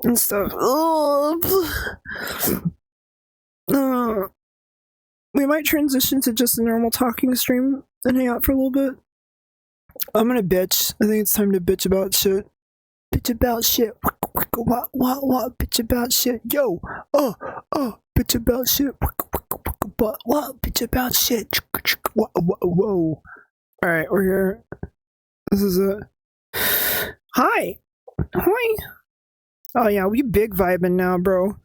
and stuff. We might transition to just a normal talking stream and hang out for a little bit. I'm gonna bitch. I think it's time to bitch about shit. Bitch about shit. What? Bitch about shit. Yo. Bitch about shit. What? Bitch about shit. Whoa. Alright, we're here. This is it. Hi. Oh yeah, we big vibing now, bro.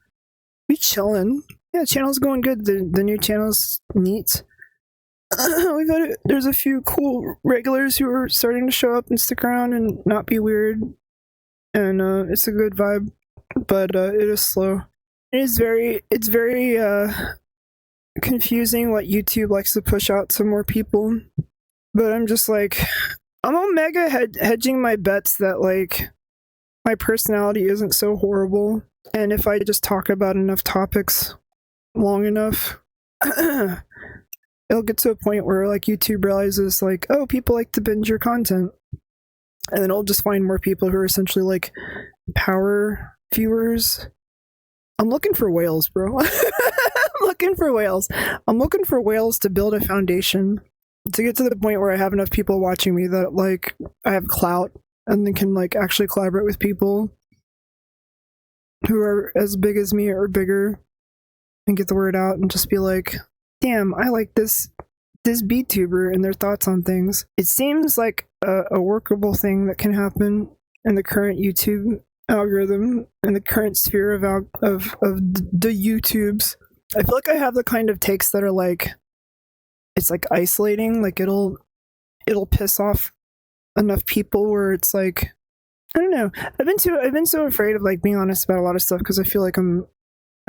We chilling. Yeah, channel's going good. The new channel's neat. There's a few cool regulars who are starting to show up and stick around and not be weird. And it's a good vibe. But it is slow. It's very confusing what YouTube likes to push out to more people. But I'm just like, I'm omega hedging my bets that like my personality isn't so horrible, and if I just talk about enough topics long enough, it'll get to a point where like YouTube realizes like, oh, people like to binge your content, and then it'll just find more people who are essentially like power viewers. I'm looking for whales, bro. I'm looking for whales. I'm looking for whales to build a foundation to get to the point where I have enough people watching me that like I have clout and then can like actually collaborate with people who are as big as me or bigger and get the word out and just be like, damn, I like this VTuber and their thoughts on things. It seems like a workable thing that can happen in the current YouTube algorithm and the current sphere of the YouTubes. I feel like I have the kind of takes that are like, it's like isolating, like it'll piss off enough people where it's like, I don't know. I've been so afraid of like being honest about a lot of stuff because I feel like I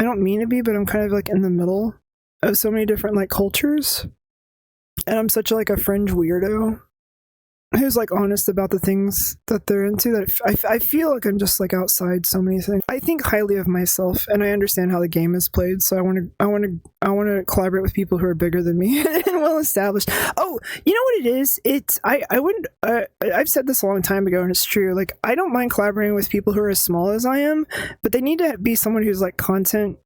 don't mean to be, but I'm kind of like in the middle of so many different like cultures, and I'm such like a fringe weirdo who's like honest about the things that they're into, that I feel like I'm just like outside so many things. I think highly of myself and I understand how the game is played, so I want to collaborate with people who are bigger than me and well established. Oh, you know what it is? It's I wouldn't I've said this a long time ago and it's true. Like I don't mind collaborating with people who are as small as I am, but they need to be someone who's like content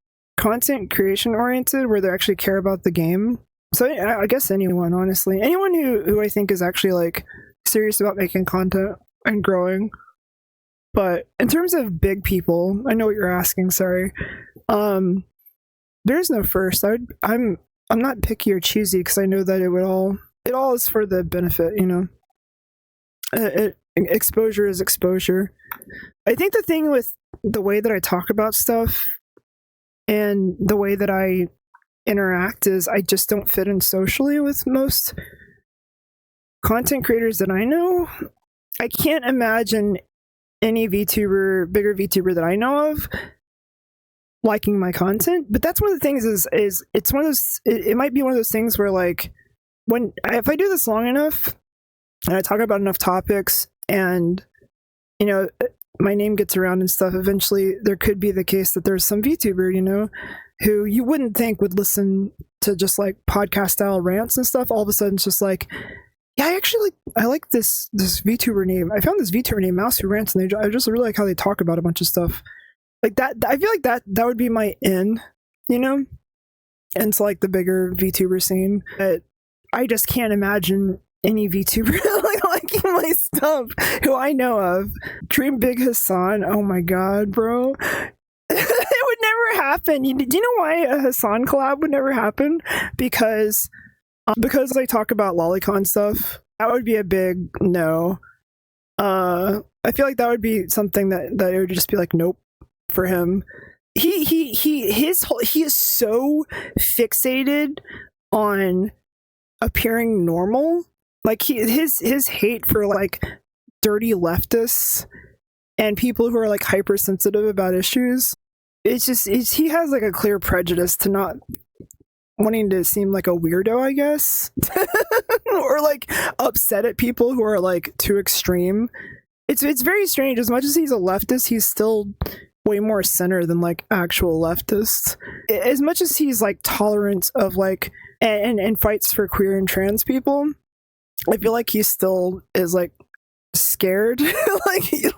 creation oriented, where they actually care about the game. So I guess anyone, honestly, anyone who I think is actually like serious about making content and growing. But in terms of big people, I know what you're asking, sorry. There's no first. I'm not picky or choosy because I know that it all is for the benefit, you know. Exposure is exposure. I think the thing with the way that I talk about stuff and the way that I interact is I just don't fit in socially with most content creators that I know. I can't imagine any bigger VTuber that I know of liking my content. But that's one of the things is it's one of those, it might be one of those things where like if I do this long enough and I talk about enough topics and you know my name gets around and stuff, eventually there could be the case that there's some VTuber, you know, who you wouldn't think would listen to just like podcast style rants and stuff. All of a sudden it's just like, yeah, I like this VTuber name. I found this VTuber name, Mouse Who Rants, and I just really like how they talk about a bunch of stuff. Like that, I feel like that would be my in, you know? And it's like the bigger VTuber scene. But I just can't imagine any VTuber like liking my stuff who I know of. Dream Big Hassan, oh my god, bro. It would never happen. Do you know why a Hassan collab would never happen? Because I talk about lolicon stuff. That would be a big no. I feel like that would be something that it would just be like nope for him. He is so fixated on appearing normal. Like his hate for like dirty leftists and people who are like hypersensitive about issues. It's just he has like a clear prejudice to not wanting to seem like a weirdo, I guess. Or like upset at people who are like too extreme. It's very strange. As much as he's a leftist, he's still way more center than like actual leftists. As much as he's like tolerant of like and fights for queer and trans people, I feel like he still is like scared.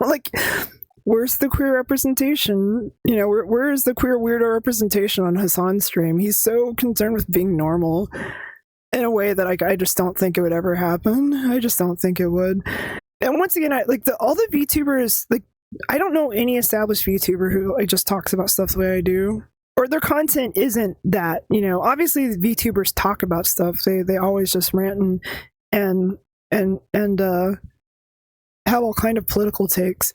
like where's the queer representation? You know, where is the queer weirdo representation on Hassan's stream? He's so concerned with being normal in a way that I just don't think it would ever happen. I just don't think it would. And once again, all the VTubers, like, I don't know any established VTuber who like just talks about stuff the way I do, or their content isn't that. You know, obviously the VTubers talk about stuff. They always just rant and have all kind of political takes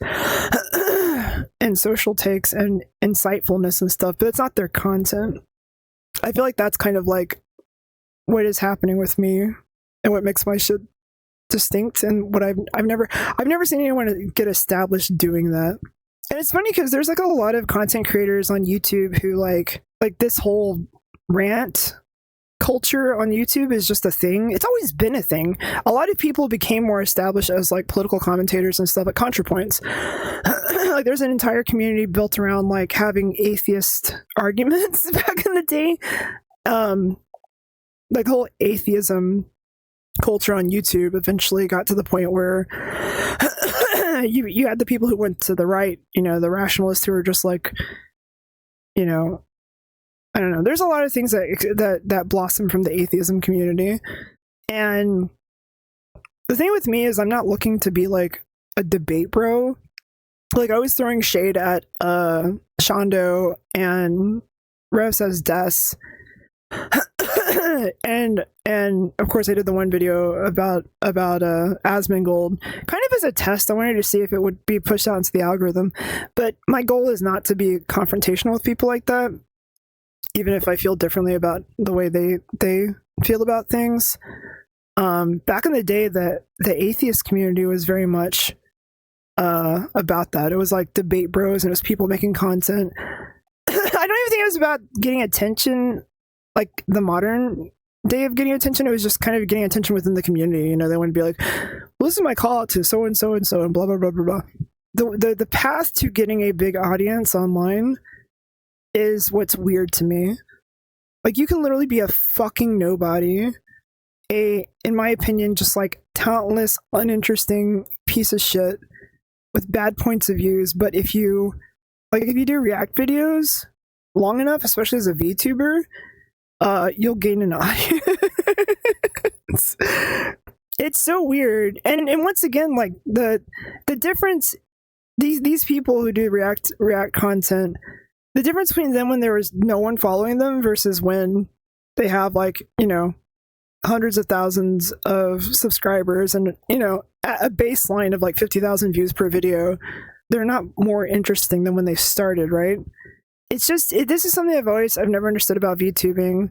and social takes and insightfulness and stuff, but it's not their content. I feel like that's kind of like what is happening with me and what makes my shit distinct, and what I've never seen anyone get established doing that. And it's funny because there's like a lot of content creators on YouTube who like this whole rant culture on YouTube is just a thing. It's always been a thing. A lot of people became more established as like political commentators and stuff at ContraPoints. Like there's an entire community built around like having atheist arguments back in the day. Like the whole atheism culture on YouTube eventually got to the point where you had the people who went to the right, you know, the rationalists who were just like, you know, I don't know. There's a lot of things that blossom from the atheism community. And the thing with me is I'm not looking to be like a debate bro. Like I was throwing shade at Shondo and Rev Says Des. and of course I did the one video about Asmongold kind of as a test. I wanted to see if it would be pushed out into the algorithm, but my goal is not to be confrontational with people like that, even if I feel differently about the way they feel about things. Back in the day, the atheist community was very much about that. It was like debate bros, and it was people making content. I don't even think it was about getting attention like the modern day of getting attention. It was just kind of getting attention within the community. You know, they wouldn't be like, well, this is my call out to so and so and so and blah blah blah blah blah. The path to getting a big audience online is what's weird to me. Like you can literally be a fucking nobody, in my opinion, just like talentless, uninteresting piece of shit with bad points of views. But if you do React videos long enough, especially as a VTuber, you'll gain an audience. It's so weird. And once again, like the difference, these people who do React content, the difference between them when there was no one following them versus when they have like, you know, hundreds of thousands of subscribers and, you know, a baseline of like 50,000 views per video, they're not more interesting than when they started, right? It's just, this is something I've never understood about VTubing.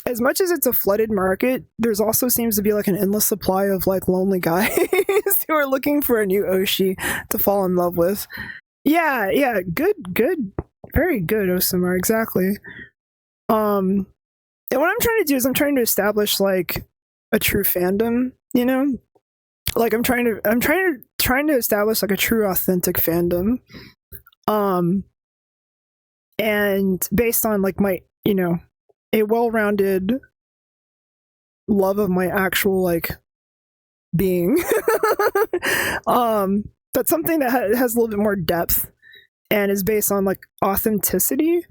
As much as it's a flooded market, there's also seems to be like an endless supply of like lonely guys who are looking for a new Oshi to fall in love with. Yeah, good, very good, Osamar, exactly. And what I'm trying to do is I'm trying to establish like a true fandom, you know? Like I'm trying to establish like a true authentic fandom. And based on like my, you know, a well-rounded love of my actual like being. That's something that has a little bit more depth and is based on like authenticity.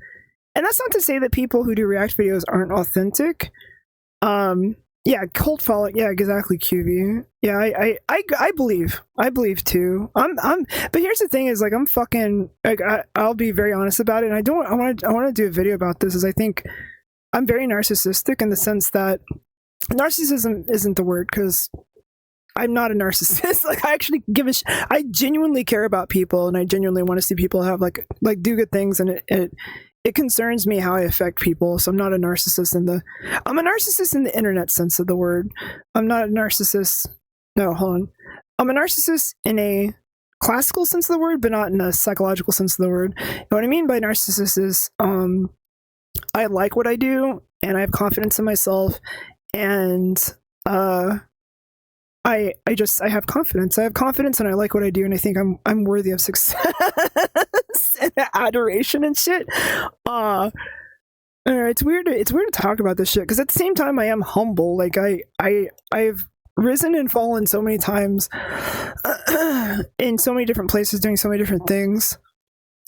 And that's not to say that people who do React videos aren't authentic. Yeah, cult following. Yeah, exactly, QV. Yeah, I believe too. But here's the thing: is like I'm fucking like I'll be very honest about it. And I want to do a video about this. Is I think I'm very narcissistic in the sense that narcissism isn't the word, because I'm not a narcissist. Like I actually I genuinely care about people, and I genuinely want to see people have like do good things, and it concerns me how I affect people. So I'm not a narcissist I'm a narcissist in the internet sense of the word. I'm not a narcissist. No, hold on. I'm a narcissist in a classical sense of the word, but not in a psychological sense of the word. And what I mean by narcissist is, I like what I do, and I have confidence in myself, and I have confidence. I have confidence, and I like what I do, and I think I'm worthy of success and adoration and shit. It's weird to talk about this shit, because at the same time I am humble. Like I've risen and fallen so many times in so many different places doing so many different things.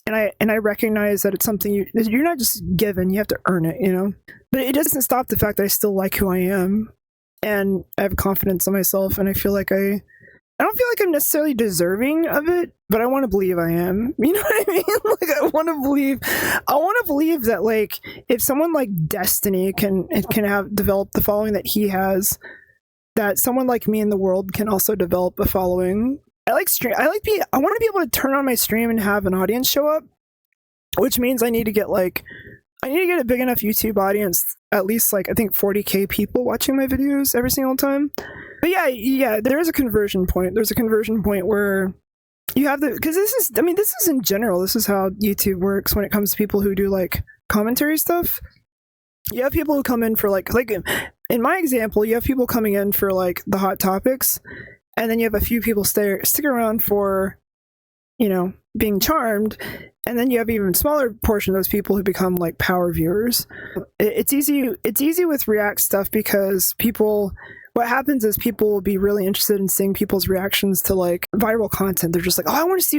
And I recognize that it's something you're not just given, you have to earn it, you know? But it doesn't stop the fact that I still like who I am, and I have confidence in myself, and I feel like I don't feel like I'm necessarily deserving of it, but I want to believe I am. You know what I mean? Like I want to believe that, like, if someone like Destiny can have developed the following that he has, that someone like me in the world can also develop a following. I want to be able to turn on my stream and have an audience show up, which means I need to get a big enough YouTube audience, at least like I think 40K people watching my videos every single time. But yeah, there is a conversion point. There's a conversion point where you have because this is in general, this is how YouTube works when it comes to people who do like commentary stuff. You have people who come in for like in my example, you have people coming in for like the hot topics, and then you have a few people stick around for, you know, being charmed, and then you have an even smaller portion of those people who become like power viewers. It's easy with React stuff because what happens is people will be really interested in seeing people's reactions to like viral content. They're just like, oh, I want to see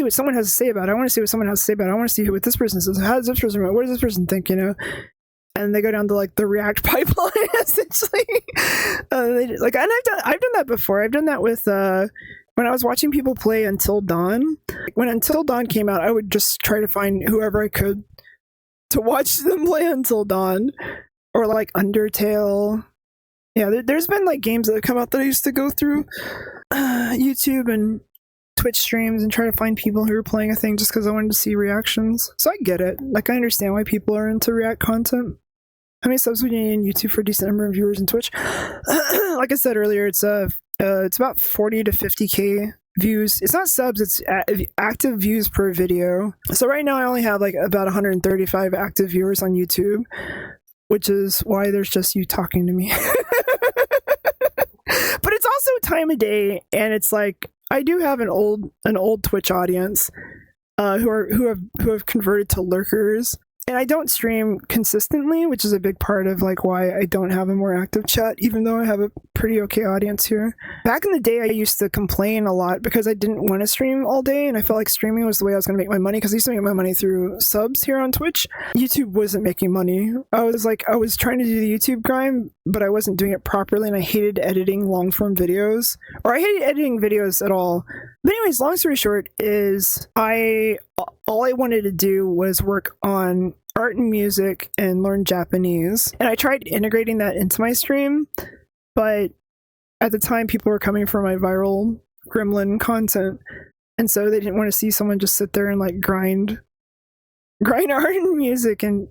what someone has to say about it. I want to see what someone has to say about it. I want to see what this person says. How does this person, what does this person think, you know? And they go down to like the React pipeline essentially. And I've done that before. I've done that with when I was watching people play Until Dawn. When Until Dawn came out, I would just try to find whoever I could to watch them play Until Dawn, or like Undertale. Yeah, there's been like games that have come out that I used to go through YouTube and Twitch streams and try to find people who are playing a thing just because I wanted to see reactions. So I get it. Like, I understand why people are into React content. How many subs would you need in YouTube for a decent number of viewers in Twitch? Like I said earlier, it's about 40 to 50K views. It's not subs, it's active views per video. So right now I only have like about 135 active viewers on YouTube, which is why there's just you talking to me. But it's also time of day, and it's like I do have an old Twitch audience who have converted to lurkers. And I don't stream consistently, which is a big part of like why I don't have a more active chat, even though I have a pretty okay audience here. Back in the day, I used to complain a lot because I didn't want to stream all day, and I felt like streaming was the way I was going to make my money, because I used to make my money through subs here on Twitch. YouTube wasn't making money. I was trying to do the YouTube grind, but I wasn't doing it properly, and I hated editing long form videos, or I hated editing videos at all. But anyways, long story short is all I wanted to do was work on art and music and learn Japanese. And I tried integrating that into my stream, but at the time people were coming for my viral gremlin content, and so they didn't want to see someone just sit there and like grind art and music, and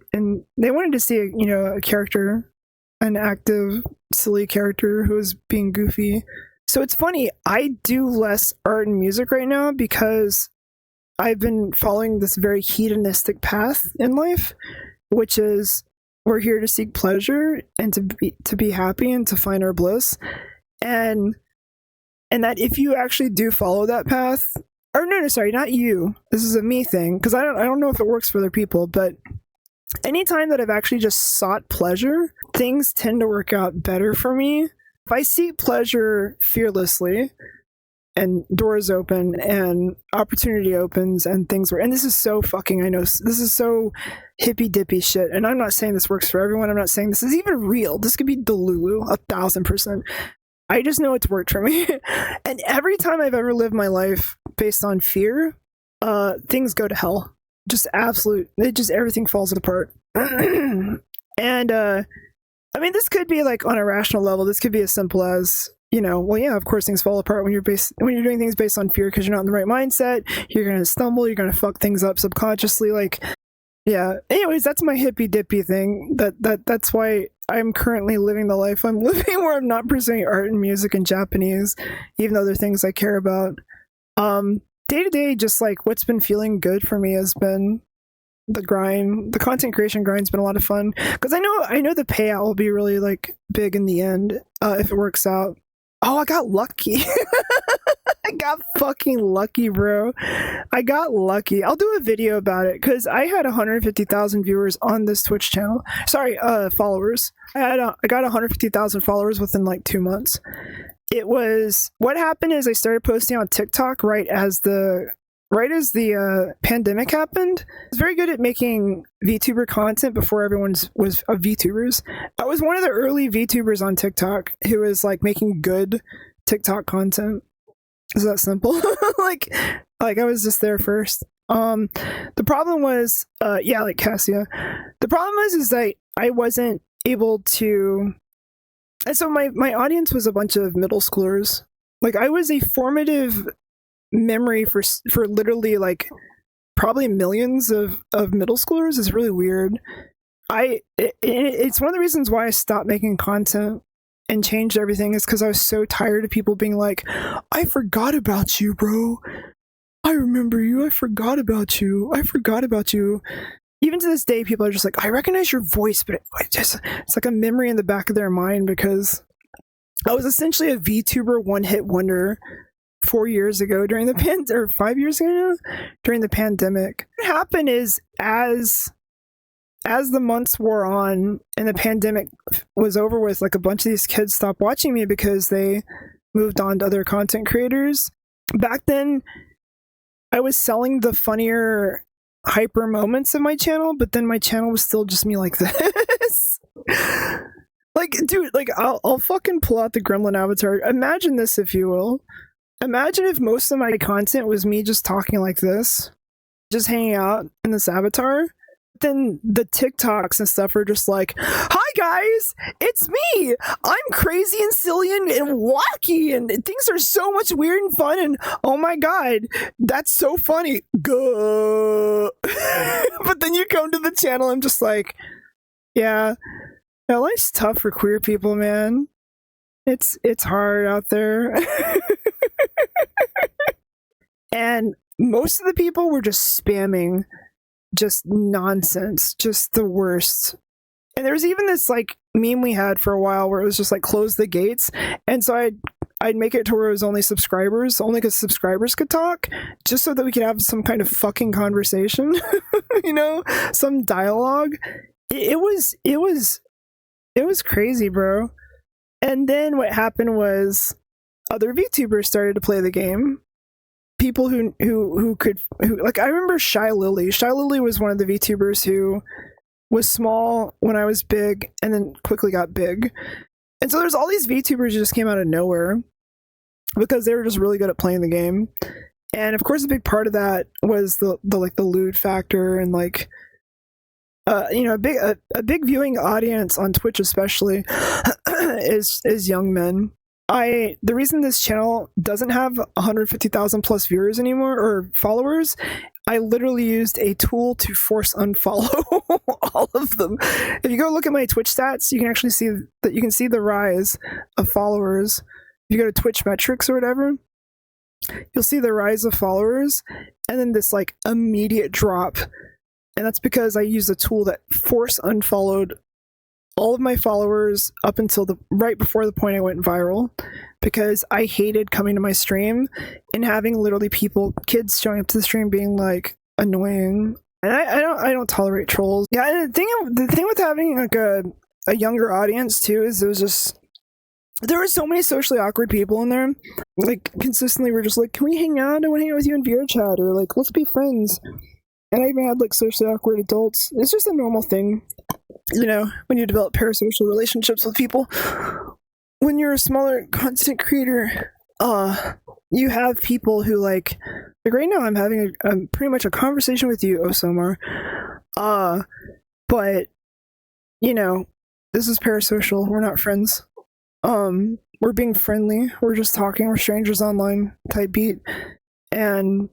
they wanted to see a character, an active silly character who was being goofy. So it's funny, I do less art and music right now because I've been following this very hedonistic path in life, which is we're here to seek pleasure and to be happy and to find our bliss, and that if you actually do follow that path, or no, sorry, not you. This is a me thing, because I don't know if it works for other people, but anytime that I've actually just sought pleasure, things tend to work out better for me. If I seek pleasure fearlessly, and doors open and opportunity opens and things and this is so fucking, I know this is so hippy dippy shit, and I'm not saying this works for everyone. I'm not saying this is even real. This could be Delulu 1000%. I just know it's worked for me. And every time I've ever lived my life based on fear, things go to hell. Just everything falls apart. And I mean, this could be like on a rational level. This could be as simple as, well, yeah, of course things fall apart when you're doing things based on fear, because you're not in the right mindset. You're gonna stumble. You're gonna fuck things up subconsciously. Like, yeah. Anyways, that's my hippy dippy thing. That's why I'm currently living the life I'm living, where I'm not pursuing art and music and Japanese, even though they're things I care about. Day to day, just like what's been feeling good for me has been the grind. The content creation grind's been a lot of fun, because I know the payout will be really like big in the end if it works out. Oh, I got lucky. I got fucking lucky, bro. I got lucky. I'll do a video about it, because I had 150,000 viewers on this Twitch channel. Sorry, followers. I got 150,000 followers within like 2 months. it was, what happened is I started posting on TikTok right as the pandemic happened. I was very good at making VTuber content before everyone was VTubers. I was one of the early VTubers on TikTok who was like making good TikTok content. Is that simple? like I was just there first. The problem was, yeah, like Cassia. The problem is that I wasn't able to. And so my audience was a bunch of middle schoolers. Like I was a formative memory for literally like probably millions of middle schoolers. Is really weird. It's one of the reasons why I stopped making content and changed everything, is because I was so tired of people being like, I forgot about you, bro. I remember you. I forgot about you. I forgot about you. Even to this day, people are just like, I recognize your voice, but it's like a memory in the back of their mind, because I was essentially a VTuber one-hit wonder 4 years ago during the or 5 years ago now, during the pandemic. What happened is, as the months wore on and the pandemic was over with, like a bunch of these kids stopped watching me because they moved on to other content creators. Back then, I was selling the funnier hyper moments of my channel, but then my channel was still just me like this. Like, dude, like I'll fucking pull out the gremlin avatar. Imagine this, if you will. Imagine if most of my content was me just talking like this, just hanging out in this avatar. Then the TikToks and stuff are just like, hi guys, it's me. I'm crazy and silly and wacky, and things are so much weird and fun, and oh my god, that's so funny. But then you come to the channel, I'm just like, yeah, life's tough for queer people, man. It's hard out there. And most of the people were just spamming just nonsense, just the worst. And there was even this like meme we had for a while where it was just like, close the gates. And so I'd make it to where it was only subscribers, only because subscribers could talk, just so that we could have some kind of fucking conversation, you know, some dialogue. It was crazy, bro. And then what happened was other VTubers started to play the game. People who like, I remember Shy Lily. Shy Lily was one of the VTubers who was small when I was big and then quickly got big. And so there's all these VTubers who just came out of nowhere because they were just really good at playing the game. And of course, a big part of that was the like the lewd factor, and like you know, a big viewing audience on Twitch especially is young men. The reason this channel doesn't have 150,000 plus viewers anymore, or followers, I literally used a tool to force unfollow all of them. If you go look at my Twitch stats, you can actually see that you can see the rise of followers. If you go to Twitch metrics or whatever, you'll see the rise of followers, and then this like immediate drop. And that's because I used a tool that force unfollowed all of my followers up until right before the point I went viral, because I hated coming to my stream and having literally kids showing up to the stream being like annoying. And I don't tolerate trolls. Yeah, and the thing with having like a younger audience too is there were so many socially awkward people in there. Like consistently we're just like, can we hang out? I want to hang out with you in VR chat, or like, let's be friends. And I even had like socially awkward adults. It's just a normal thing, you know, when you develop parasocial relationships with people. When you're a smaller content creator, you have people who like right now I'm having pretty much a conversation with you, Osomar. But you know, this is parasocial. We're not friends. We're being friendly. We're just talking. We're strangers online type beat. And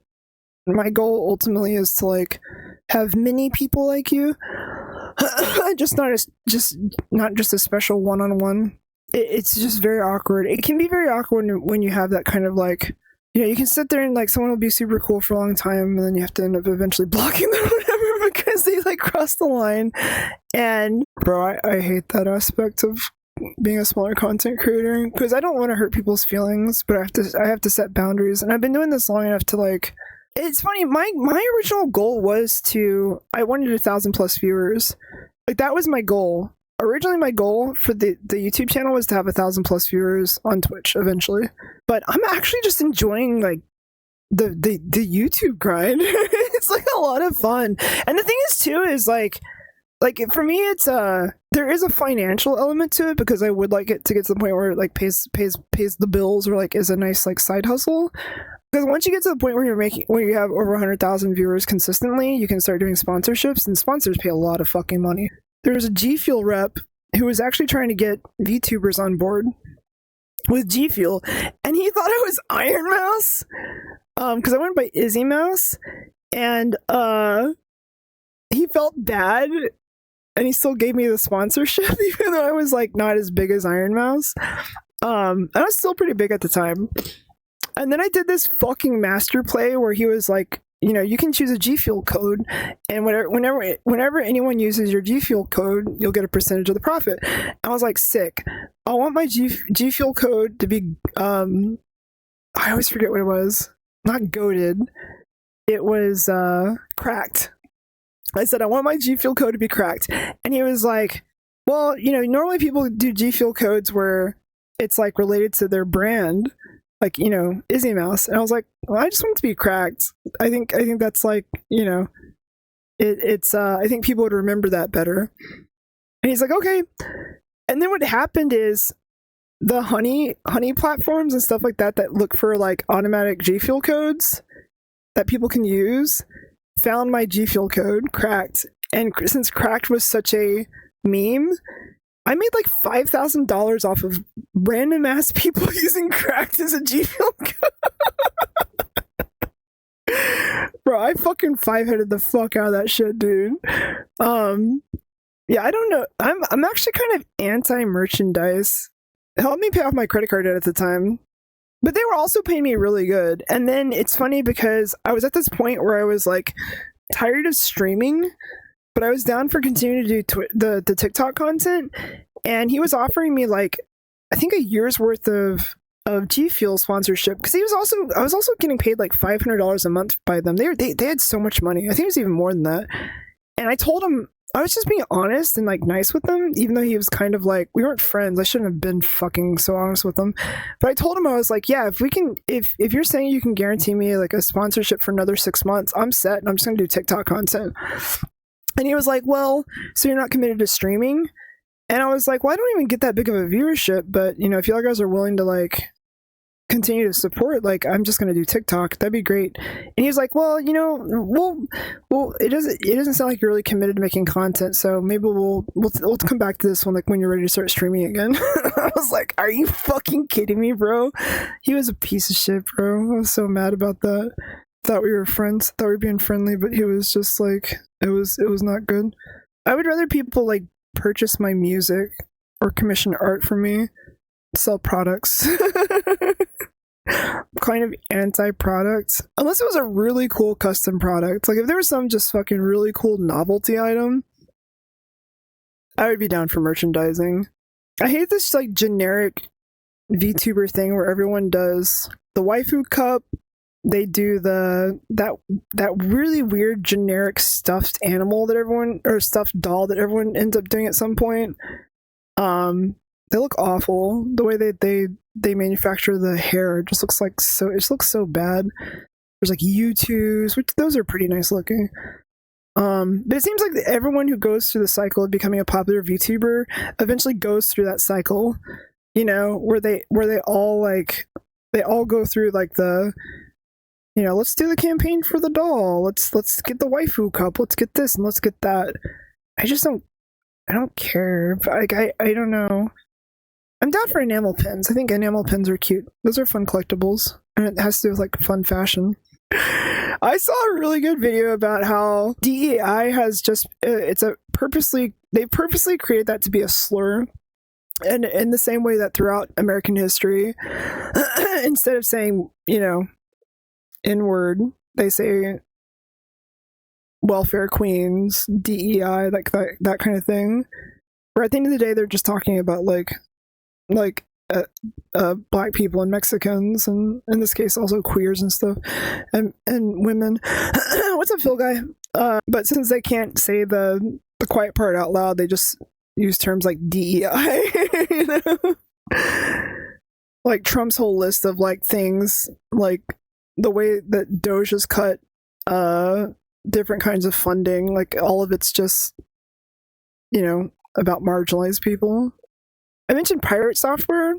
my goal ultimately is to like have many people like you, not just a special one-on-one. It's just very awkward. It can be very awkward when you have that kind of like, you know, you can sit there and like someone will be super cool for a long time, and then you have to end up eventually blocking them or whatever because they like cross the line. And bro, I hate that aspect of being a smaller content creator, because I don't want to hurt people's feelings, but I have to set boundaries. And I've been doing this long enough to like, it's funny, my original goal was I wanted 1,000 plus viewers. Like that was my goal originally my goal for the YouTube channel was to have 1,000 plus viewers on Twitch eventually, but I'm actually just enjoying like the YouTube grind. It's like a lot of fun, and the thing is too is like for me it's there is a financial element to it because I would like it to get to the point where it like pays the bills or like is a nice like side hustle. Because once you get to the point where you have over 100,000 viewers consistently, you can start doing sponsorships, and sponsors pay a lot of fucking money. There was a G Fuel rep who was actually trying to get VTubers on board with G Fuel, and he thought I was Iron Mouse, because I went by Izzy Mouse, and he felt bad, and he still gave me the sponsorship, even though I was like not as big as Iron Mouse. I was still pretty big at the time. And then I did this fucking master play where he was like, you know, you can choose a G Fuel code, and whenever anyone uses your G Fuel code, you'll get a percentage of the profit. I was like, sick. I want my G Fuel code to be I always forget what it was. Not goated. It was cracked. I said I want my G Fuel code to be cracked, and he was like, well, you know, normally people do G Fuel codes where it's like related to their brand, like, you know, Izzy Mouse. And I was like, well, I just want it to be cracked. I think that's like, you know, it's I think people would remember that better. And he's like, okay. And then what happened is the honey platforms and stuff like that look for like automatic G Fuel codes that people can use found my G Fuel code cracked. And since cracked was such a meme, I made like $5,000 off of random ass people using cracked as a G Fuel code. Bro, I fucking 5-headed the fuck out of that shit, dude. Yeah, I don't know. I'm actually kind of anti-merchandise. It helped me pay off my credit card debt at the time, but they were also paying me really good. And then it's funny because I was at this point where I was like tired of streaming, but I was down for continuing to do the TikTok content, and he was offering me like I think a year's worth of G Fuel sponsorship because I was also getting paid like $500 a month by them. They had so much money. I think it was even more than that. And I told him I was just being honest and like nice with him, even though he was kind of like, we weren't friends. I shouldn't have been fucking so honest with him. But I told him, I was like, yeah, if you're saying you can guarantee me like a sponsorship for another 6 months, I'm set and I'm just gonna do TikTok content. And he was like, well, so you're not committed to streaming? And I was like, well, I don't even get that big of a viewership, but you know, if you guys are willing to like continue to support, like I'm just gonna do TikTok, that'd be great. And he was like, well, you know, well it doesn't sound like you're really committed to making content, so maybe we'll come back to this one like when you're ready to start streaming again. I was like, are you fucking kidding me, bro? He was a piece of shit, bro. I was so mad about that. Thought we were friends, thought we were being friendly, but he was just like, it was not good. I would rather people like purchase my music or commission art from me, sell products. Kind of anti-product, unless it was a really cool custom product. Like if there was some just fucking really cool novelty item, I would be down for merchandising. I hate this like generic VTuber thing where everyone does the waifu cup. They do that really weird generic stuffed animal that everyone, or stuffed doll that everyone ends up doing at some point. They look awful. The way they manufacture the hair just looks like so. It just looks so bad. There's like U2s, which those are pretty nice looking. But it seems like everyone who goes through the cycle of becoming a popular VTuber eventually goes through that cycle. You know, where they all go through like the, you know, let's do the campaign for the doll. Let's get the waifu cup. Let's get this and let's get that. I don't care. Like I don't know. I'm down for enamel pins. I think enamel pins are cute. Those are fun collectibles. And it has to do with like fun fashion. I saw a really good video about how DEI has just, they purposely created that to be a slur. And in the same way that throughout American history, instead of saying, you know, N-word, they say welfare queens, DEI, like that kind of thing. Where at the end of the day, they're just talking about like black people and Mexicans, and in this case also queers and stuff, and women. What's up, Phil guy? But since they can't say the quiet part out loud, they just use terms like DEI, you know? Like Trump's whole list of like things, like the way that Doge has cut different kinds of funding, like all of it's just, you know, about marginalized people. I mentioned Pirate Software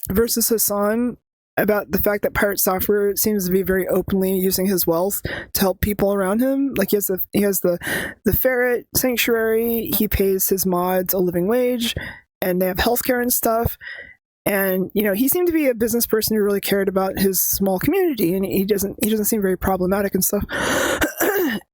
versus Hassan, about the fact that Pirate Software seems to be very openly using his wealth to help people around him. Like he has the ferret sanctuary, he pays his mods a living wage, and they have healthcare and stuff. And you know, he seemed to be a business person who really cared about his small community, and he doesn't seem very problematic and stuff.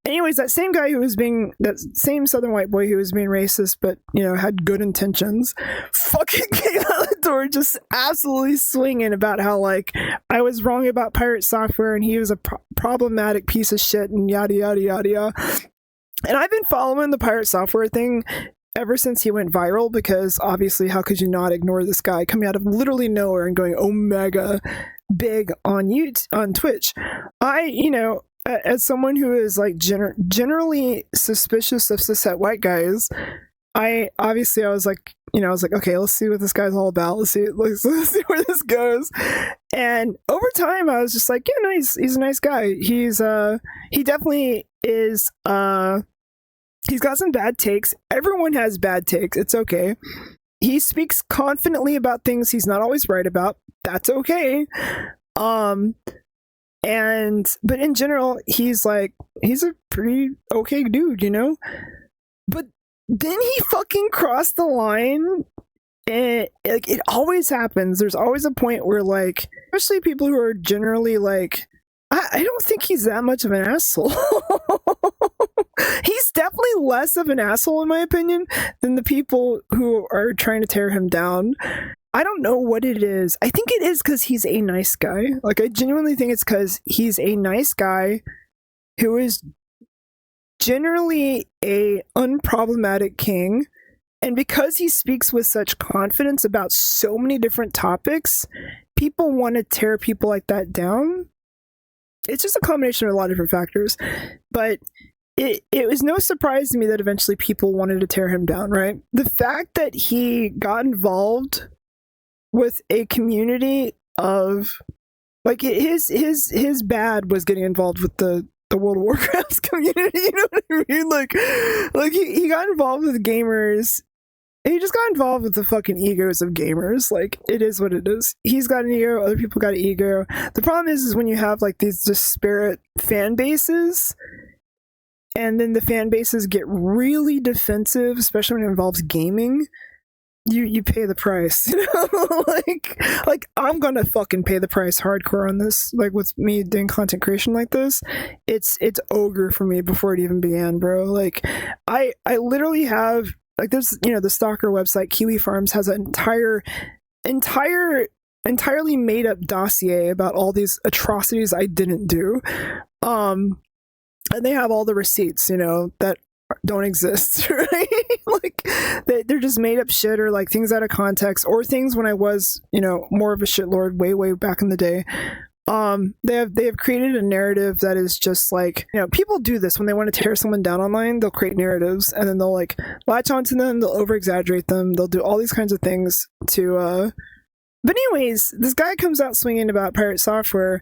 Anyways, that same guy that same Southern white boy who was being racist, but you know, had good intentions, fucking came out the door just absolutely swinging about how like I was wrong about Pirate Software and he was a problematic piece of shit and yada yada yada yada. And I've been following the Pirate Software thing ever since he went viral, because obviously how could you not ignore this guy coming out of literally nowhere and going omega big on Twitch. You know, as someone who is like generally suspicious of cishet white guys, I was like, you know, I was like, okay, let's see what this guy's all about. Let's see where this goes. And over time, I was just like, yeah, no, he's a nice guy. He definitely is. He's got some bad takes. Everyone has bad takes. It's okay. He speaks confidently about things he's not always right about. That's okay. But in general, he's a pretty okay dude, you know? But then he fucking crossed the line, and like it always happens. There's always a point where like, especially people who are generally like, I don't think he's that much of an asshole. He's definitely less of an asshole, in my opinion, than the people who are trying to tear him down. I don't know what it is. I think it is because he's a nice guy. Like, I genuinely think it's because he's a nice guy who is generally a unproblematic king. And because he speaks with such confidence about so many different topics, people want to tear people like that down. It's just a combination of a lot of different factors. But it was no surprise to me that eventually people wanted to tear him down, right? The fact that he got involved with a community of, like, his bad was getting involved with the World of Warcraft community, you know what I mean? Like he got involved with gamers. He just got involved with the fucking egos of gamers. Like, it is what it is. He's got an ego, other people got an ego. The problem is when you have like these disparate fan bases, and then the fan bases get really defensive, especially when it involves gaming, you pay the price, you know? like I'm gonna fucking pay the price hardcore on this. Like, with me doing content creation like this, it's ogre for me before it even began, bro. Like, I literally have, like, there's, you know, the stalker website Kiwi Farms has an entirely made up dossier about all these atrocities I didn't do. And they have all the receipts, you know, that don't exist, right? Like, they're just made up shit, or like things out of context, or things when I was, you know, more of a shitlord way back in the day. They have created a narrative that is just like, you know, people do this when they want to tear someone down online. They'll create narratives and then they'll like latch onto them, they'll over exaggerate them, they'll do all these kinds of things to but anyways, this guy comes out swinging about Pirate Software,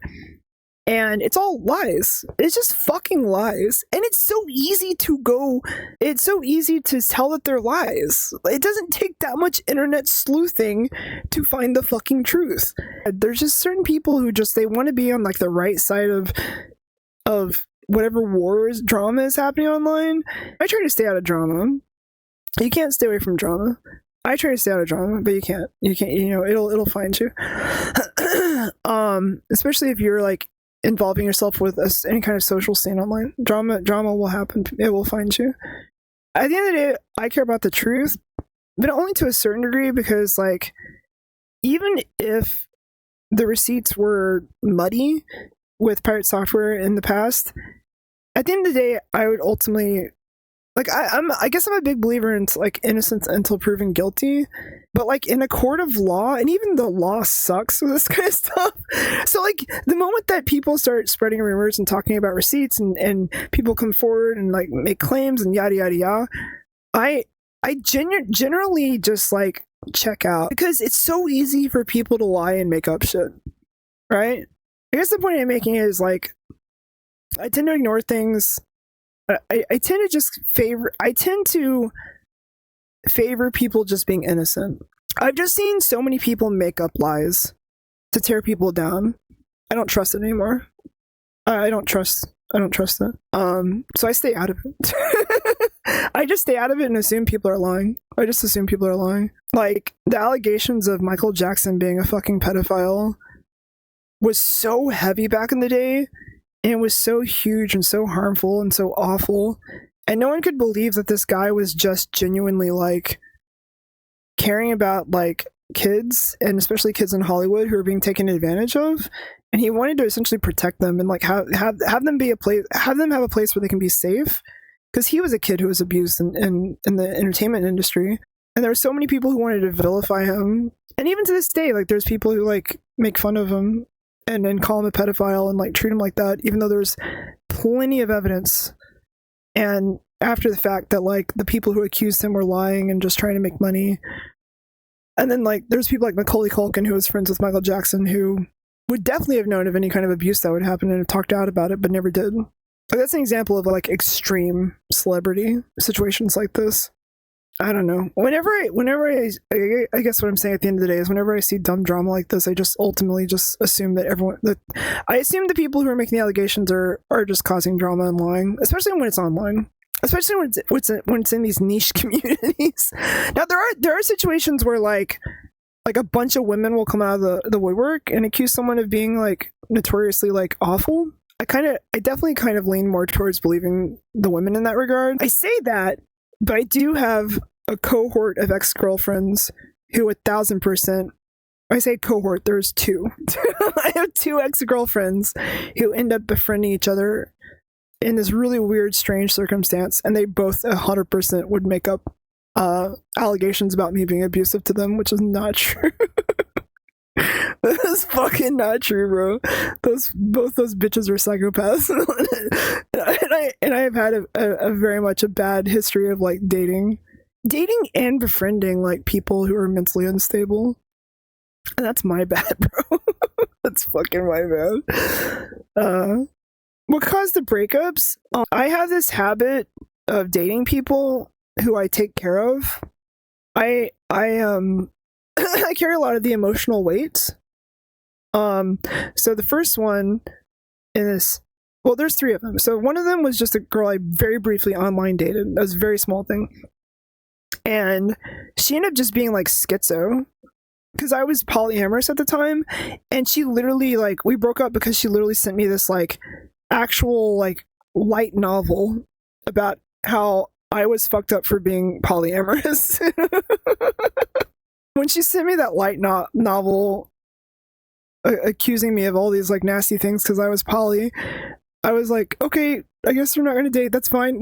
and it's all lies. It's just fucking lies. And it's so easy to tell that they're lies. It doesn't take that much internet sleuthing to find the fucking truth. There's just certain people who just, they want to be on like the right side of whatever drama is happening online. I try to stay out of drama. You can't stay away from drama. I try to stay out of drama, but you can't, you know, it'll find you. Especially if you're like involving yourself with any kind of social scene online. Drama will happen. It will find you. At the end of the day, I care about the truth, but only to a certain degree, because like, even if the receipts were muddy with Pirate Software in the past, at the end of the day, I would ultimately, like, I guess I'm a big believer in like innocence until proven guilty, but like in a court of law, and even the law sucks with this kind of stuff. So like, the moment that people start spreading rumors and talking about receipts, and people come forward and like make claims and yada yada yada, I I generally just like check out because it's so easy for people to lie and make up shit, right? I guess the point I'm making is like I tend to ignore things. I tend to favor people just being innocent. I've just seen so many people make up lies to tear people down. I don't trust it anymore. I don't trust it. So I stay out of it. I just stay out of it and assume people are lying. I just assume people are lying. Like, the allegations of Michael Jackson being a fucking pedophile was so heavy back in the day, and it was so huge and so harmful and so awful, and no one could believe that this guy was just genuinely, like, caring about, like, kids, and especially kids in Hollywood who are being taken advantage of, and he wanted to essentially protect them and, like, have them have a place where they can be safe, because he was a kid who was abused in the entertainment industry, and there were so many people who wanted to vilify him, and even to this day, like, there's people who, like, make fun of him and then call him a pedophile and, like, treat him like that, even though there's plenty of evidence, and after the fact that, like, the people who accused him were lying and just trying to make money. And then, like, there's people like Macaulay Culkin, who was friends with Michael Jackson, who would definitely have known of any kind of abuse that would happen and have talked out about it, but never did. Like, that's an example of, like, extreme celebrity situations like this. I don't know. Whenever I guess what I'm saying at the end of the day is whenever I see dumb drama like this, I just ultimately just assume that I assume the people who are making the allegations are just causing drama and lying, especially when it's online. Especially when it's in these niche communities. Now there are situations where like a bunch of women will come out of the woodwork and accuse someone of being like notoriously like awful. I definitely kind of lean more towards believing the women in that regard. I say that, but I do have a cohort of ex-girlfriends who 1,000%. I say cohort. There's two. I have two ex-girlfriends who end up befriending each other in this really weird, strange circumstance, and they both 100% would make up allegations about me being abusive to them, which is not true. That is fucking not true, bro. Both those bitches are psychopaths, and I have had a very much a bad history of like dating and befriending like people who are mentally unstable, and that's my bad, bro. That's fucking my bad. What caused the breakups? I have this habit of dating people who I take care of. I I carry a lot of the emotional weight. So the first one is, well, there's three of them. So one of them was just a girl I very briefly online dated. That was a very small thing. And she ended up just being like schizo, because I was polyamorous at the time, and she literally, like, we broke up because she literally sent me this like actual like light novel about how I was fucked up for being polyamorous. When she sent me that light novel accusing me of all these like nasty things because I was poly, I was like, okay, I guess we're not gonna date, that's fine.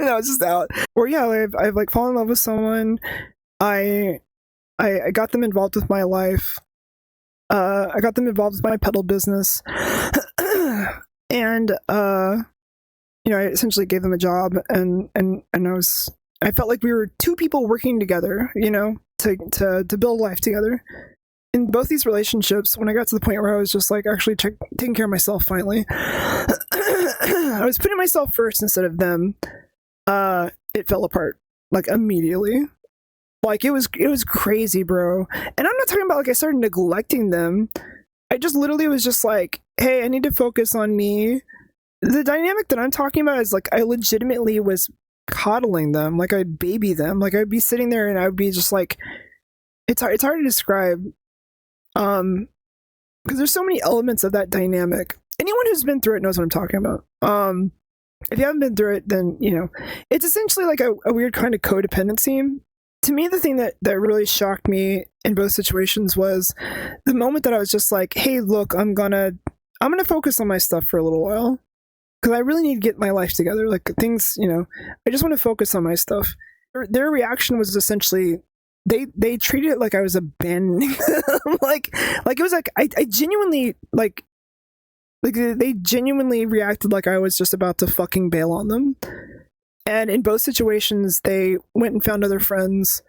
And I was just out. Or yeah, I've like fallen in love with someone, I got them involved with my life, I got them involved with my pedal business. And you know, I essentially gave them a job, and I felt like we were two people working together, you know, to build life together. In both these relationships, when I got to the point where I was just like actually taking care of myself finally, I was putting myself first instead of them, it fell apart like immediately. Like it was crazy, bro. And I'm not talking about like I started neglecting them. I just literally was just like, hey, I need to focus on me. The dynamic that I'm talking about is like I legitimately was coddling them, like I'd baby them, like I'd be sitting there and I would be just like, it's hard to describe, because there's so many elements of that dynamic. Anyone who's been through it knows what I'm talking about. If you haven't been through it, then you know it's essentially like a weird kind of codependency. To me, the thing that really shocked me in both situations was the moment that I was just like, hey, look, I'm gonna focus on my stuff for a little while, because I really need to get my life together. Like things, you know, I just want to focus on my stuff. Their reaction was essentially they treated it like I was abandoning them. like it was like I genuinely like they genuinely reacted like I was just about to fucking bail on them. And in both situations, they went and found other friends,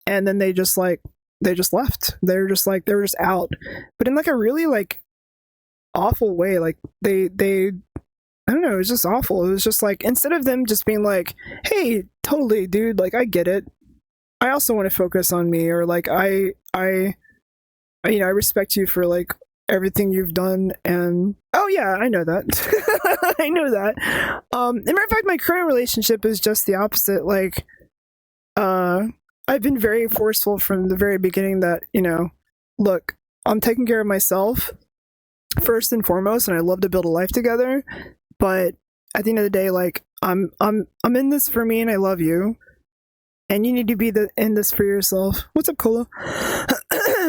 and then they just left. They were just out, but in like a really like awful way. Like they I don't know, it was just awful. It was just like, instead of them just being like, hey, totally, dude, like I get it. I also want to focus on me, or like I I respect you for like everything you've done, and oh yeah, I know that. I know that. As a matter of fact, my current relationship is just the opposite. Like I've been very forceful from the very beginning that, look, I'm taking care of myself first and foremost, and I love to build a life together, but at the end of the day, like I'm in this for me, and I love you, and you need to be in this for yourself. What's up, Cola?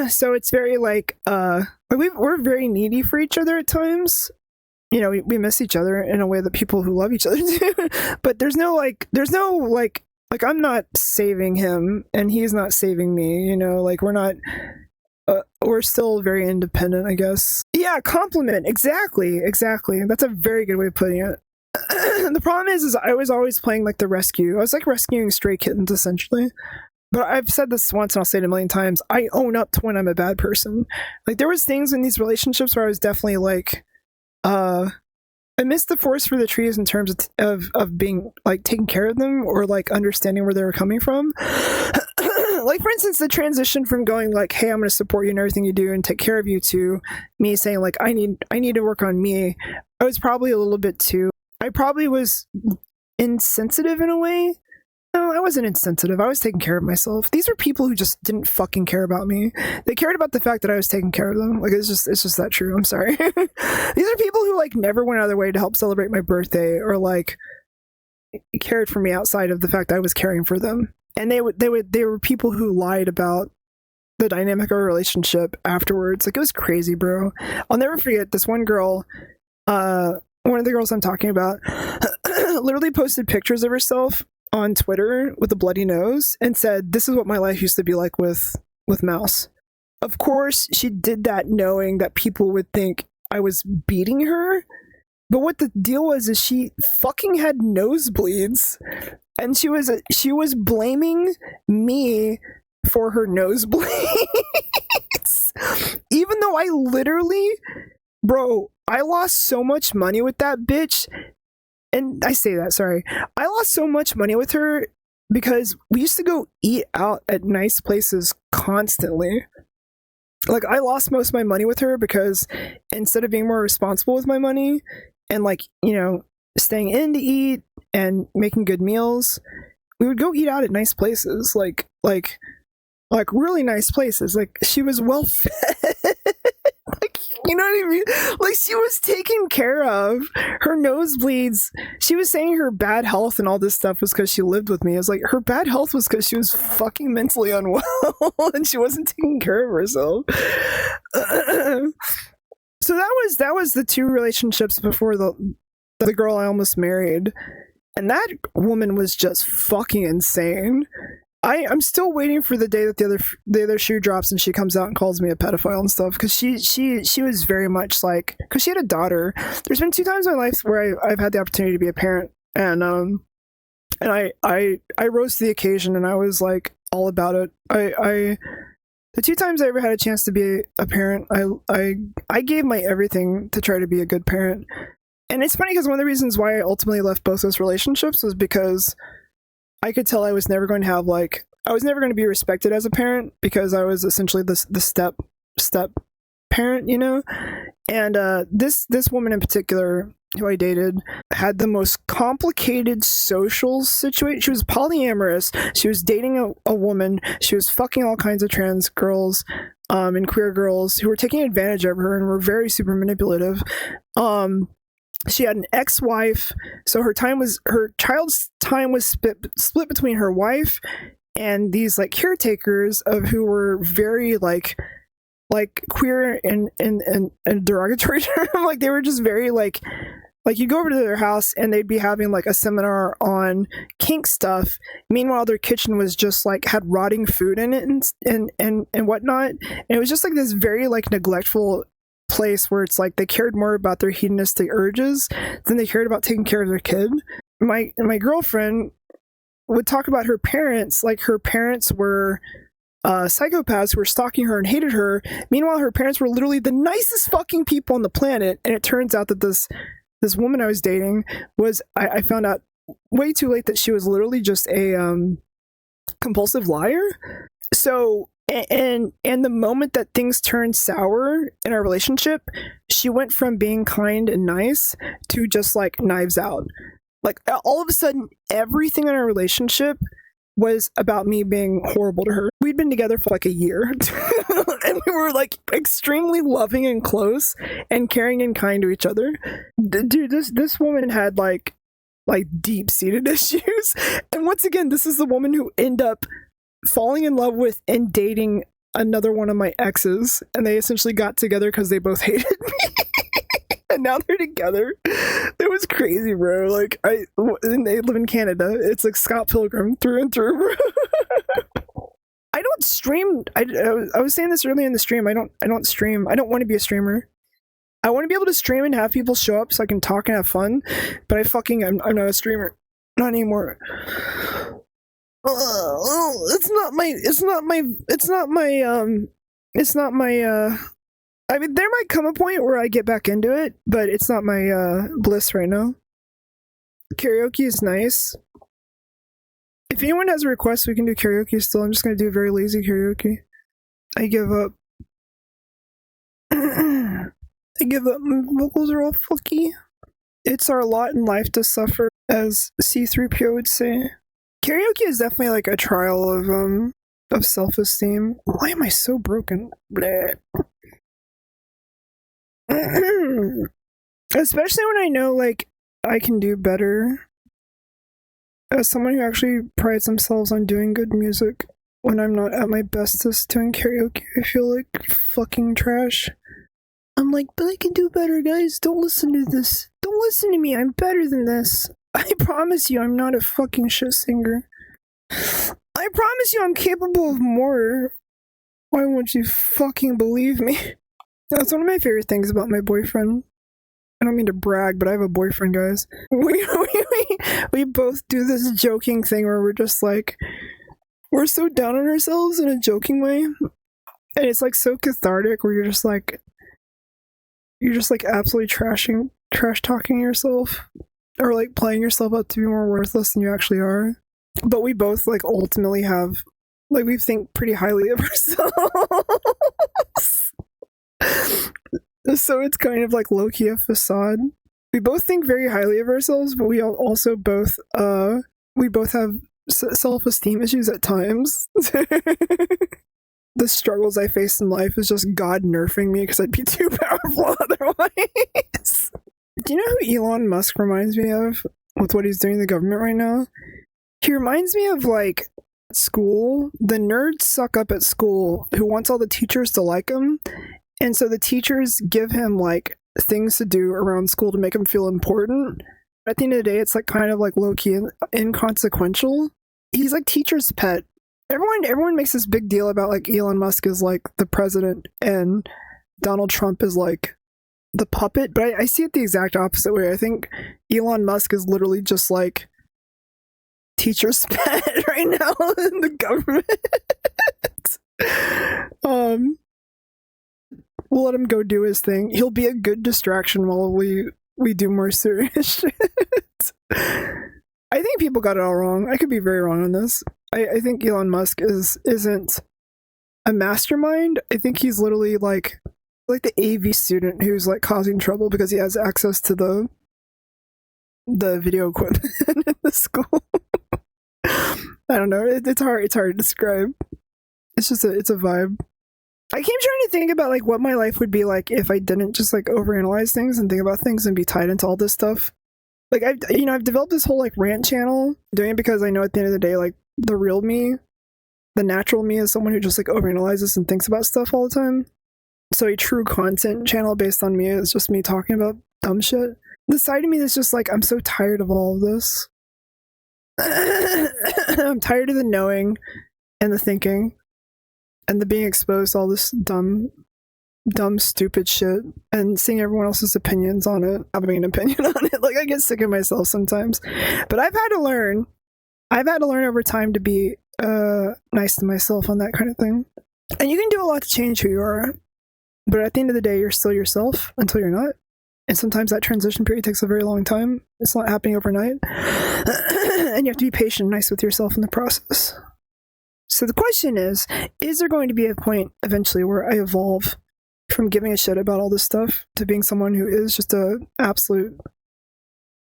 So it's very like we're very needy for each other at times. We miss each other in a way that people who love each other do. But there's no I'm not saving him and he's not saving me. Like we're not. We're still very independent, I guess. Yeah, compliment. Exactly. That's a very good way of putting it. The problem is I was always playing like the rescue. I was like rescuing stray kittens, essentially. But I've said this once, and I'll say it a million times. I own up to when I'm a bad person. Like there was things in these relationships where I was definitely like, I missed the forest for the trees in terms of being like taking care of them, or like understanding where they were coming from. Like for instance, the transition from going like, hey, I'm going to support you in everything you do and take care of you, to me saying like, I need to work on me. I was probably a little bit too. I probably was insensitive in a way. No, I wasn't insensitive. I was taking care of myself. These are people who just didn't fucking care about me. They cared about the fact that I was taking care of them. Like it's just that true. I'm sorry. These are people who like never went out of their way to help celebrate my birthday, or like cared for me outside of the fact I was caring for them. And they were people who lied about the dynamic of our relationship afterwards. Like it was crazy, bro. I'll never forget this one girl. One of the girls I'm talking about literally posted pictures of herself on Twitter with a bloody nose and said, "This is what my life used to be like with Mouse." Of course, she did that knowing that people would think I was beating her. But what the deal was is she fucking had nosebleeds, and she was blaming me for her nosebleeds. Even though I literally, bro, I lost so much money with that bitch. And I say that, sorry. I lost so much money with her because we used to go eat out at nice places constantly. Like, I lost most of my money with her because instead of being more responsible with my money and, like, staying in to eat and making good meals, we would go eat out at nice places. Like really nice places. Like, she was well fed. Like, you know what I mean? Like, she was taken care of. Her nosebleeds, she was saying her bad health and all this stuff was because she lived with me. I was like, her bad health was because she was fucking mentally unwell and she wasn't taking care of herself. So that was the two relationships before the girl I almost married. And that woman was just fucking insane. I'm still waiting for the day that the other shoe drops and she comes out and calls me a pedophile and stuff, because she was very much like, because she had a daughter. There's been 2 times in my life where I've had the opportunity to be a parent, and I rose to the occasion and I was like all about it. The 2 times I ever had a chance to be a parent, I gave my everything to try to be a good parent. And it's funny because one of the reasons why I ultimately left both those relationships was because I could tell I was never going to have, like, I was never going to be respected as a parent, because I was essentially the step parent, And this woman in particular, who I dated, had the most complicated social situation. She was polyamorous. She was dating a woman. She was fucking all kinds of trans girls and queer girls who were taking advantage of her and were very super manipulative. She had an ex-wife, so her child's time was split between her wife and these like caretakers who were very like queer and derogatory term. Like, they were just very like you go over to their house and they'd be having like a seminar on kink stuff. Meanwhile, their kitchen was just like had rotting food in it and whatnot. And it was just like this very like neglectful place where it's like they cared more about their hedonistic urges than they cared about taking care of their kid. my girlfriend would talk about her parents, like her parents were psychopaths who were stalking her and hated her. Meanwhile, her parents were literally the nicest fucking people on the planet. And it turns out that this woman I was dating was, I found out way too late that she was literally just a compulsive liar. So, and the moment that things turned sour in our relationship, she went from being kind and nice to just like knives out. Like all of a sudden, everything in our relationship was about me being horrible to her. We'd been together for like a year and we were like extremely loving and close and caring and kind to each other. Dude, this woman had like deep-seated issues. And once again, this is the woman who ended up falling in love with and dating another one of my exes, and they essentially got together because they both hated me. And now they're together. It was crazy, bro. Like, and they live in Canada. It's like Scott Pilgrim through and through, bro. I don't stream. I was saying this earlier in the stream. I don't stream. I don't want to be a streamer. I want to be able to stream and have people show up so I can talk and have fun. But I'm not a streamer. Not anymore. It's not my I mean, there might come a point where I get back into it, but it's not my bliss right now. Karaoke is nice. If anyone has a request, we can do karaoke still. I'm just gonna do very lazy karaoke. I give up. I give up. My vocals are all fucky. It's our lot in life to suffer, as C3PO would say. Karaoke is definitely like a trial of self-esteem. Why am I so broken? Bleh. Especially when I know like I can do better. As someone who actually prides themselves on doing good music, when I'm not at my bestest doing karaoke, I feel like fucking trash. I'm like, but I can do better, guys. Don't listen to this. Don't listen to me. I'm better than this. I promise you I'm not a fucking shit singer. I promise you I'm capable of more. Why won't you fucking believe me? That's one of my favorite things about my boyfriend. I don't mean to brag, but I have a boyfriend, guys. We both do this joking thing where we're just like, we're so down on ourselves in a joking way. And it's like so cathartic where you're just like absolutely trash talking yourself. Or like playing yourself up to be more worthless than you actually are. But we both like ultimately have, like, we think pretty highly of ourselves. So it's kind of like low-key a facade. We both think very highly of ourselves, but we also both have self-esteem issues at times. The struggles I face in life is just God nerfing me because I'd be too powerful otherwise. Do you know who Elon Musk reminds me of with what he's doing in the government right now? He reminds me of like school. The nerds suck up at school who wants all the teachers to like him. And so the teachers give him like things to do around school to make him feel important. At the end of the day, it's like kind of like low-key and inconsequential. He's like teacher's pet. Everyone makes this big deal about like Elon Musk is like the president and Donald Trump is like the puppet, but I see it the exact opposite way. I think Elon Musk is literally just like teacher's pet right now in the government. We'll let him go do his thing. He'll be a good distraction while we do more serious shit. I think people got it all wrong. I could be very wrong on this. I think Elon Musk isn't a mastermind. I think he's literally like the AV student who's like causing trouble because he has access to the video equipment in the school. I don't know. It's hard to describe. It's just it's a vibe. I keep trying to think about like what my life would be like if I didn't just like overanalyze things and think about things and be tied into all this stuff. Like I've developed this whole like rant channel, doing it because I know at the end of the day, like the real me, the natural me is someone who just like overanalyzes and thinks about stuff all the time. So a true content channel based on me is just me talking about dumb shit. The side of me that's just like, I'm so tired of all of this. I'm tired of the knowing and the thinking and the being exposed to all this dumb dumb, stupid shit and seeing everyone else's opinions on it, having an opinion on it. Like, I get sick of myself sometimes. But I've had to learn over time to be nice to myself on that kind of thing. And you can do a lot to change who you are. But at the end of the day, you're still yourself until you're not. And sometimes that transition period takes a very long time. It's not happening overnight. And you have to be patient and nice with yourself in the process. So the question is there going to be a point eventually where I evolve from giving a shit about all this stuff to being someone who is just a absolute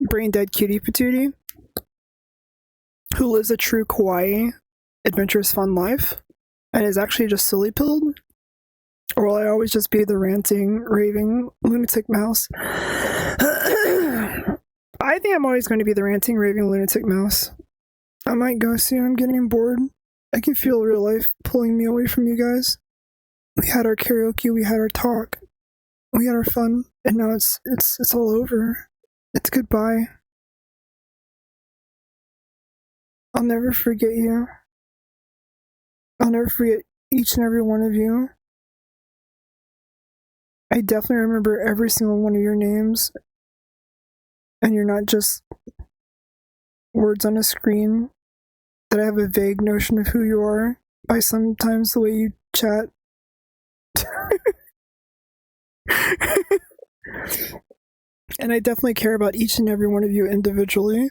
brain dead cutie patootie who lives a true kawaii, adventurous, fun life and is actually just silly pilled? Or will I always just be the ranting, raving, lunatic mouse? I think I'm always going to be the ranting, raving, lunatic mouse. I might go soon. I'm getting bored. I can feel real life pulling me away from you guys. We had our karaoke, we had our talk, we had our fun, and now it's all over. It's goodbye. I'll never forget you. I'll never forget each and every one of you. I definitely remember every single one of your names. And you're not just words on a screen. That I have a vague notion of who you are by sometimes the way you chat. And I definitely care about each and every one of you individually.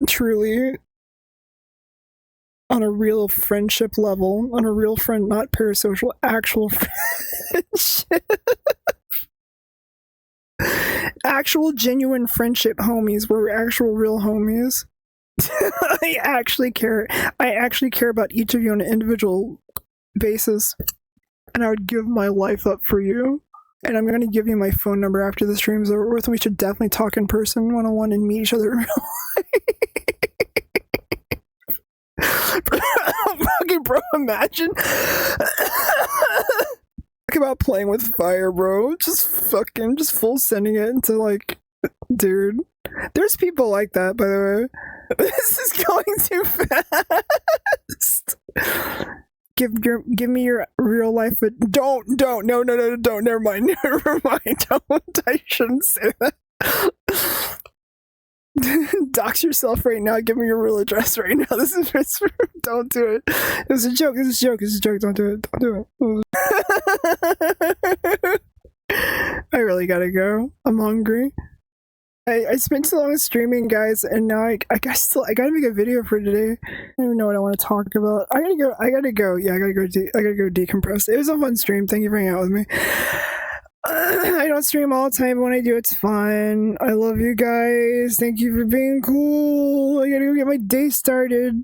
Truly. On a real friendship level. On a real friend, not parasocial, actual friendship. Actual genuine friendship homies. We're actual real homies. I actually care about each of you on an individual basis. And I would give my life up for you. And I'm going to give you my phone number after the stream's over with. We should definitely talk in person, one-on-one, and meet each other in real life. Fucking bro, imagine. Talk about playing with fire, bro. Just full sending it into, like, dude. There's people like that, by the way. This is going too fast. Give me your real life. Don't. No, never mind. Don't. I shouldn't say that. Dox yourself right now. Give me your real address right now. This is don't do it. It's a joke. It's a joke. Don't do it. I really gotta go. I'm hungry. I spent so long streaming, guys, and now I gotta make a video for today. I don't even know what I want to talk about. I gotta go. Yeah, I gotta go decompress. It was a fun stream. Thank you for hanging out with me. I don't stream all the time, but when I do, it's fun. I love you guys. Thank you for being cool. I gotta go get my day started.